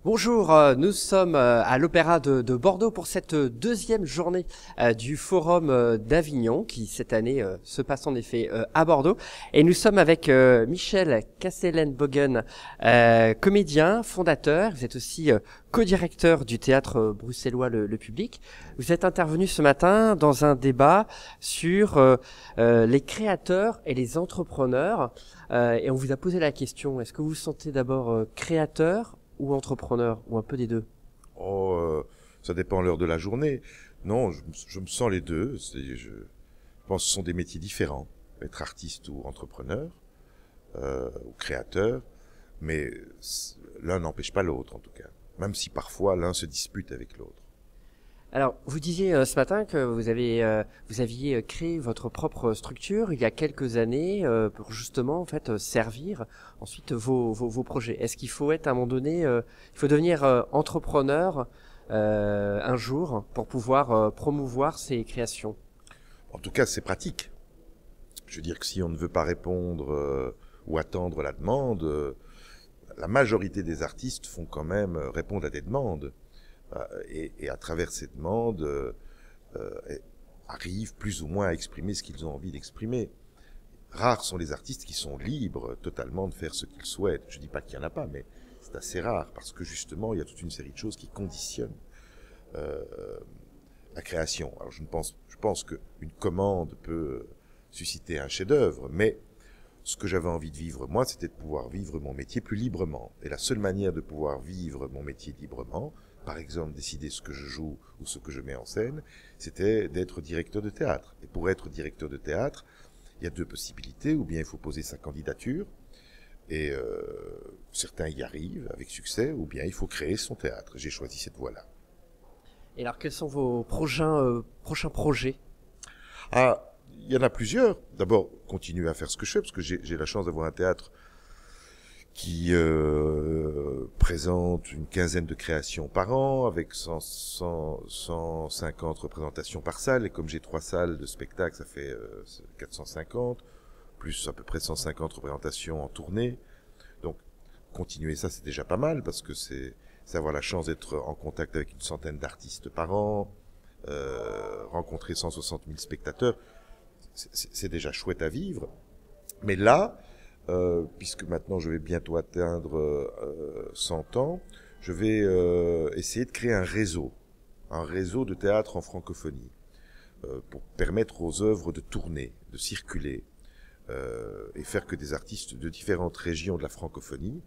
Bonjour, nous sommes à l'Opéra de Bordeaux pour cette deuxième journée du Forum d'Avignon qui cette année se passe en effet à Bordeaux. Et nous sommes avec Michel Castellen-Bogen, comédien, fondateur. Vous êtes aussi co-directeur du théâtre bruxellois Le Public. Vous êtes intervenu ce matin dans un débat sur les créateurs et les entrepreneurs. Et on vous a posé la question, est-ce que vous vous sentez d'abord créateur ou entrepreneur, ou un peu des deux? Ça dépend l'heure de la journée. Non, je me sens les deux. Je pense que ce sont des métiers différents, être artiste ou entrepreneur, ou créateur, mais l'un n'empêche pas l'autre en tout cas, même si parfois l'un se dispute avec l'autre. Alors, vous disiez ce matin que vous aviez créé votre propre structure il y a quelques années pour justement en fait servir ensuite vos projets. Est-ce qu'il faut être à un moment donné, il faut devenir entrepreneur un jour pour pouvoir promouvoir ses créations? En tout cas, c'est pratique. Je veux dire que si on ne veut pas répondre ou attendre la demande, la majorité des artistes font quand même répondre à des demandes. Et à travers ces demandes, arrivent plus ou moins à exprimer ce qu'ils ont envie d'exprimer. Rares sont les artistes qui sont libres totalement de faire ce qu'ils souhaitent. Je ne dis pas qu'il n'y en a pas, mais c'est assez rare, parce que justement, il y a toute une série de choses qui conditionnent la création. Alors je pense qu'une commande peut susciter un chef-d'œuvre, mais ce que j'avais envie de vivre, moi, c'était de pouvoir vivre mon métier plus librement. Et la seule manière de pouvoir vivre mon métier librement, par exemple, décider ce que je joue ou ce que je mets en scène, c'était d'être directeur de théâtre. Et pour être directeur de théâtre, il y a deux possibilités. Ou bien il faut poser sa candidature, et certains y arrivent avec succès, ou bien il faut créer son théâtre. J'ai choisi cette voie-là. Et alors, quels sont vos prochains projets? Ah, il y en a plusieurs. D'abord, continuer à faire ce que je fais, parce que j'ai la chance d'avoir un théâtre qui présente une quinzaine de créations par an, avec 150 représentations par salle, et comme j'ai 3 salles de spectacle, ça fait 450, plus à peu près 150 représentations en tournée. Donc, continuer ça, c'est déjà pas mal, parce que c'est avoir la chance d'être en contact avec une centaine d'artistes par an, rencontrer 160 000 spectateurs, c'est déjà chouette à vivre. Mais là, puisque maintenant je vais bientôt atteindre 100 ans, je vais essayer de créer un réseau de théâtre en francophonie, pour permettre aux œuvres de tourner, de circuler, et faire que des artistes de différentes régions de la francophonie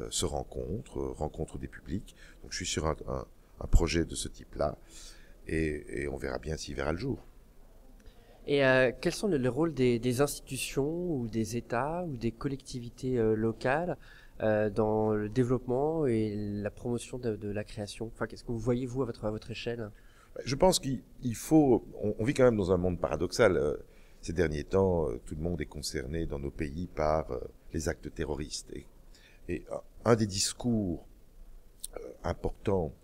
se rencontrent des publics. Donc je suis sur un projet de ce type-là, et on verra bien s'il verra le jour. Et quels sont les rôles des institutions ou des États ou des collectivités locales dans le développement et la promotion de la création? Enfin, qu'est-ce que vous voyez, vous, à votre échelle? Je pense qu'il faut... On vit quand même dans un monde paradoxal. Ces derniers temps, tout le monde est concerné dans nos pays par les actes terroristes. Et un des discours importants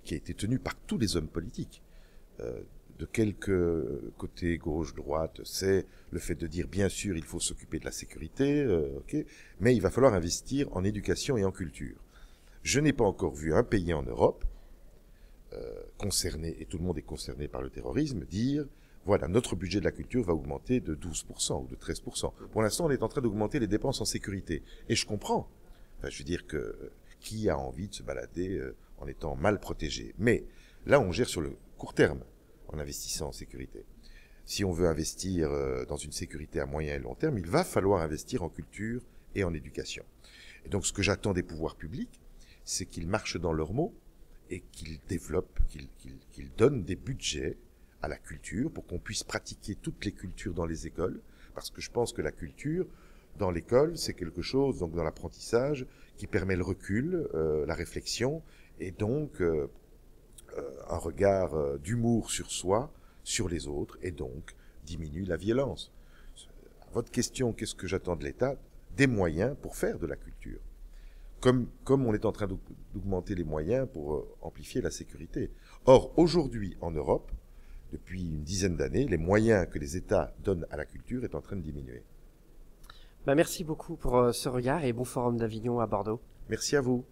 qui a été tenu par tous les hommes politiques, de quelque côté gauche-droite, c'est le fait de dire, bien sûr, il faut s'occuper de la sécurité, mais il va falloir investir en éducation et en culture. Je n'ai pas encore vu un pays en Europe concerné, et tout le monde est concerné par le terrorisme, dire, voilà, notre budget de la culture va augmenter de 12% ou de 13%. Pour l'instant, on est en train d'augmenter les dépenses en sécurité. Et je comprends. Enfin, je veux dire que qui a envie de se balader en étant mal protégé? Mais là, on gère sur le court terme, en investissant en sécurité. Si on veut investir dans une sécurité à moyen et long terme, il va falloir investir en culture et en éducation. Et donc, ce que j'attends des pouvoirs publics, c'est qu'ils marchent dans leurs mots et qu'ils développent, qu'ils donnent des budgets à la culture pour qu'on puisse pratiquer toutes les cultures dans les écoles, parce que je pense que la culture, dans l'école, c'est quelque chose, donc dans l'apprentissage, qui permet le recul, la réflexion, et donc un regard d'humour sur soi, sur les autres, et donc diminue la violence. À votre question, qu'est-ce que j'attends de l'État? Des moyens pour faire de la culture. Comme on est en train d'augmenter les moyens pour amplifier la sécurité. Or, aujourd'hui, en Europe, depuis une dizaine d'années, les moyens que les États donnent à la culture est en train de diminuer. Merci beaucoup pour ce regard et bon Forum d'Avignon à Bordeaux. Merci à vous.